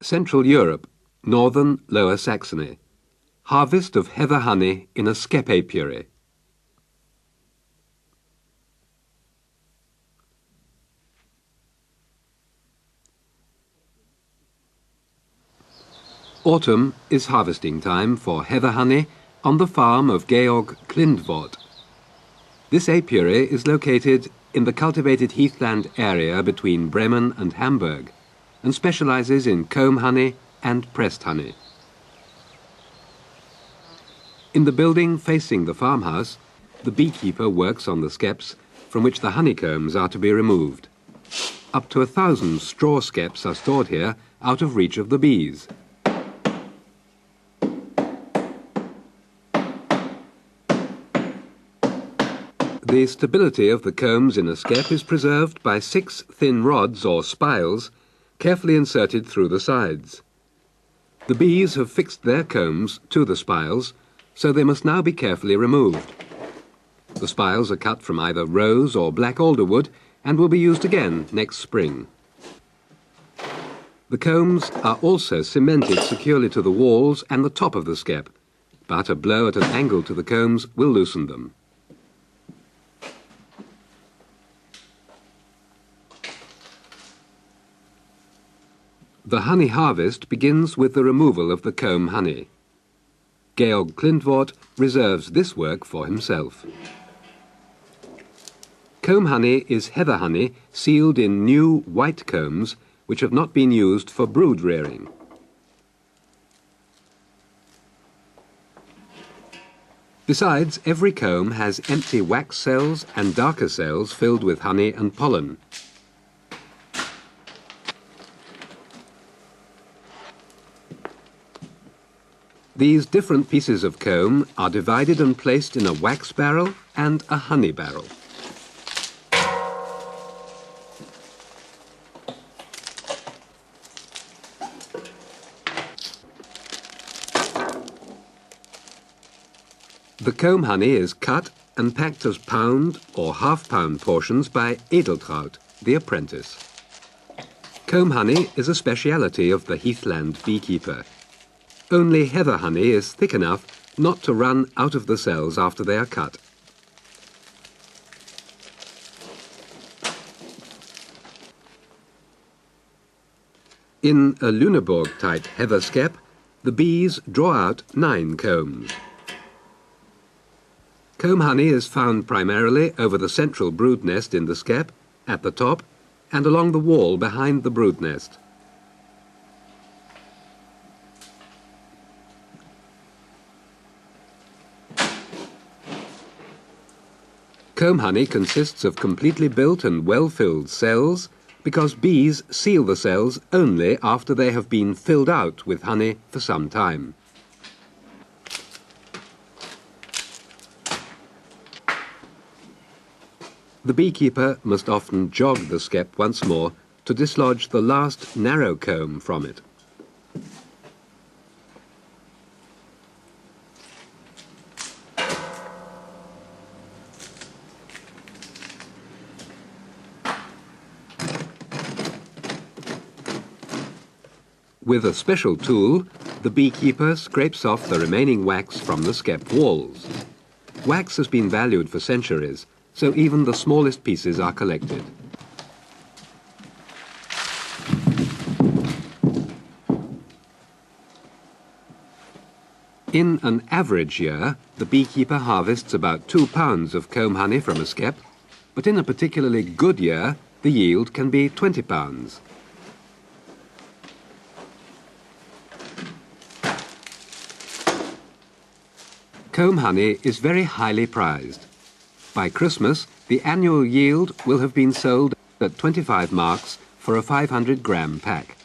Central Europe, northern Lower Saxony. Harvest of heather honey in a skep apiary. Autumn is harvesting time for heather honey on the farm of Georg Klindvoort. This apiary is located in the cultivated heathland area between Bremen and Hamburg and specializes in comb honey and pressed honey. In the building facing the farmhouse, the beekeeper works on the skeps from which the honeycombs are to be removed. Up to 1,000 straw skeps are stored here out of reach of the bees. The stability of the combs in a skep is preserved by 6 thin rods or spiles carefully inserted through the sides. The bees have fixed their combs to the spiles, so they must now be carefully removed. The spiles are cut from either rose or black alder wood and will be used again next spring. The combs are also cemented securely to the walls and the top of the skep, but a blow at an angle to the combs will loosen them. The honey harvest begins with the removal of the comb honey. Georg Klindvoort reserves this work for himself. Comb honey is heather honey sealed in new white combs which have not been used for brood rearing. Besides, every comb has empty wax cells and darker cells filled with honey and pollen. These different pieces of comb are divided and placed in a wax barrel and a honey barrel. The comb honey is cut and packed as pound or half-pound portions by Edeltraut, the apprentice. Comb honey is a speciality of the heathland beekeeper. Only heather honey is thick enough not to run out of the cells after they are cut. In a Lüneburg-type heather skep, the bees draw out 9 combs. Comb honey is found primarily over the central brood nest in the skep, at the top, and along the wall behind the brood nest. Comb honey consists of completely built and well-filled cells because bees seal the cells only after they have been filled out with honey for some time. The beekeeper must often jog the skep once more to dislodge the last narrow comb from it. With a special tool, the beekeeper scrapes off the remaining wax from the skep walls. Wax has been valued for centuries, so even the smallest pieces are collected. In an average year, the beekeeper harvests about 2 pounds of comb honey from a skep, but in a particularly good year, the yield can be 20 pounds. Comb honey is very highly prized. By Christmas, the annual yield will have been sold at 25 marks for a 500-gram pack.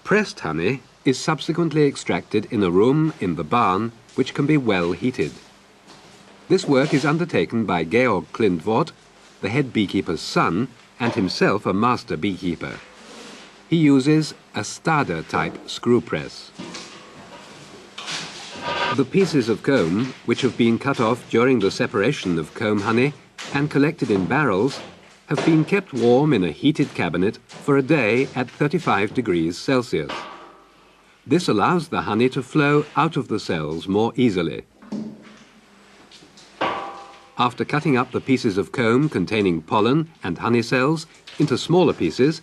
Pressed honey is subsequently extracted in a room in the barn which can be well heated. This work is undertaken by Georg Klindvoort, the head beekeeper's son, and himself a master beekeeper. He uses a Stader-type screw press. The pieces of comb, which have been cut off during the separation of comb honey and collected in barrels, have been kept warm in a heated cabinet for a day at 35 degrees Celsius. This allows the honey to flow out of the cells more easily. After cutting up the pieces of comb containing pollen and honey cells into smaller pieces,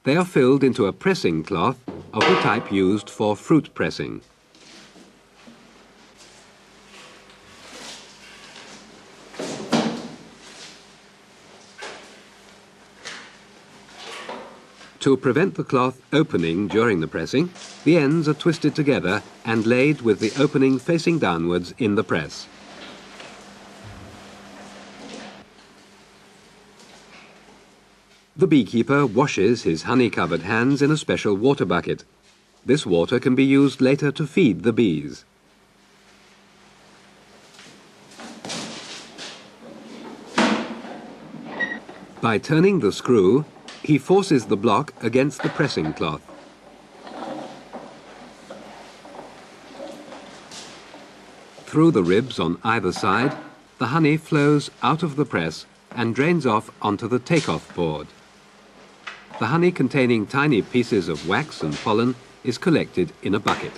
they are filled into a pressing cloth of the type used for fruit pressing. To prevent the cloth opening during the pressing, the ends are twisted together and laid with the opening facing downwards in the press. The beekeeper washes his honey-covered hands in a special water bucket. This water can be used later to feed the bees. By turning the screw, he forces the block against the pressing cloth. Through the ribs on either side, the honey flows out of the press and drains off onto the take-off board. The honey containing tiny pieces of wax and pollen is collected in a bucket.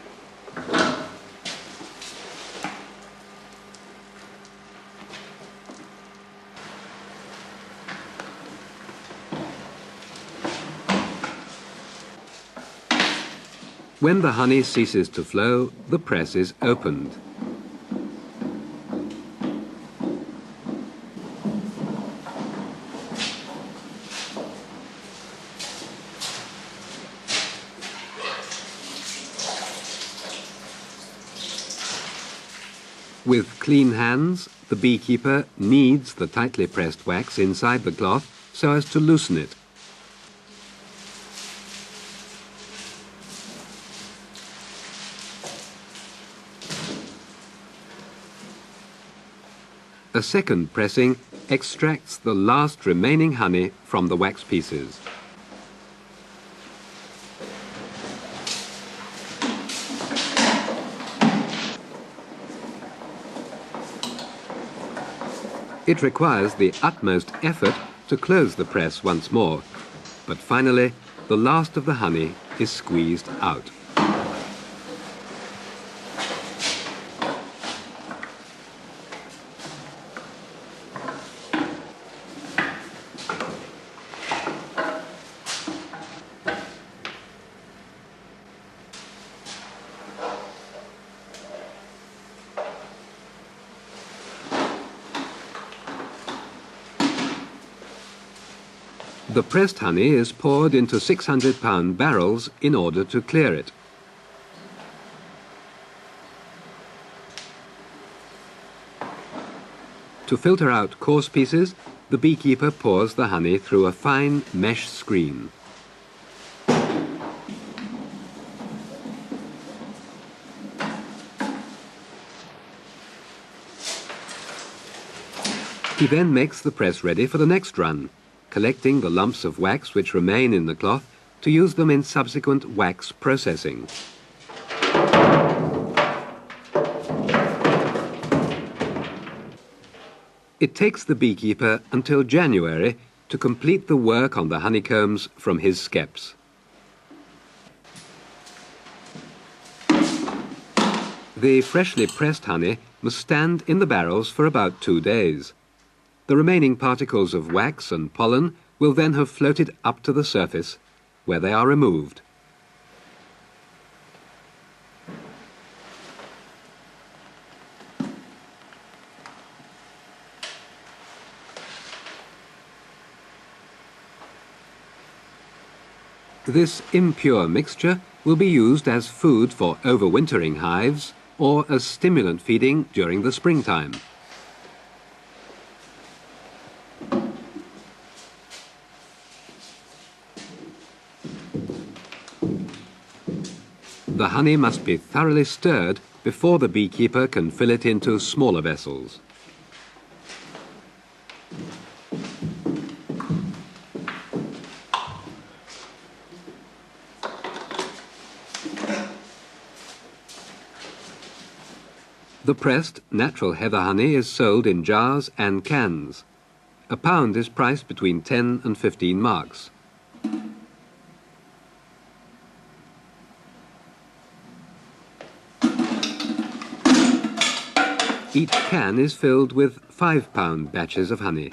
When the honey ceases to flow, the press is opened. With clean hands, the beekeeper kneads the tightly pressed wax inside the cloth so as to loosen it. A second pressing extracts the last remaining honey from the wax pieces. It requires the utmost effort to close the press once more, but finally the last of the honey is squeezed out. The pressed honey is poured into 600-pound barrels in order to clear it. To filter out coarse pieces, the beekeeper pours the honey through a fine mesh screen. He then makes the press ready for the next run, collecting the lumps of wax which remain in the cloth to use them in subsequent wax processing. It takes the beekeeper until January to complete the work on the honeycombs from his skeps. The freshly pressed honey must stand in the barrels for about 2 days. The remaining particles of wax and pollen will then have floated up to the surface, where they are removed. This impure mixture will be used as food for overwintering hives or as stimulant feeding during the springtime. The honey must be thoroughly stirred before the beekeeper can fill it into smaller vessels. The pressed natural heather honey is sold in jars and cans. A pound is priced between 10 and 15 marks. Each can is filled with 5-pound batches of honey.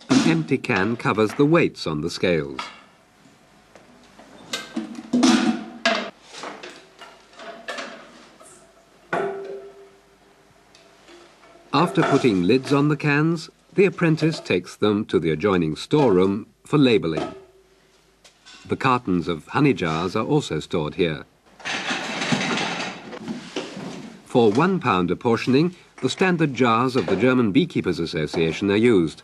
An empty can covers the weights on the scales. After putting lids on the cans, the apprentice takes them to the adjoining storeroom for labelling. The cartons of honey jars are also stored here. For 1 pound apportioning, the standard jars of the German Beekeepers Association are used.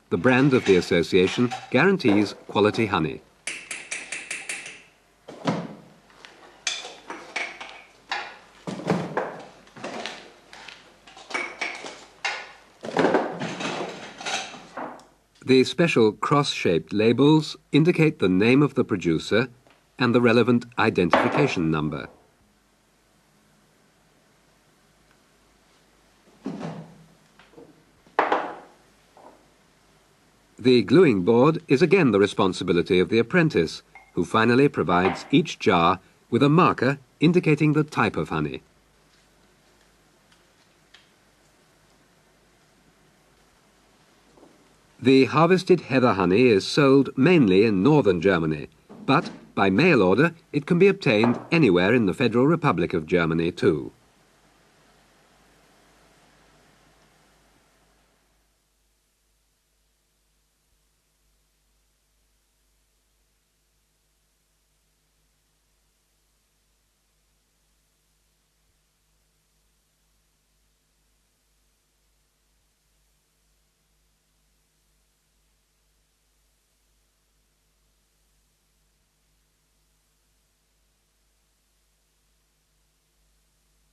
The brand of the association guarantees quality honey. The special cross-shaped labels indicate the name of the producer and the relevant identification number. The gluing board is again the responsibility of the apprentice, who finally provides each jar with a marker indicating the type of honey. The harvested heather honey is sold mainly in northern Germany, but by mail order it can be obtained anywhere in the Federal Republic of Germany too.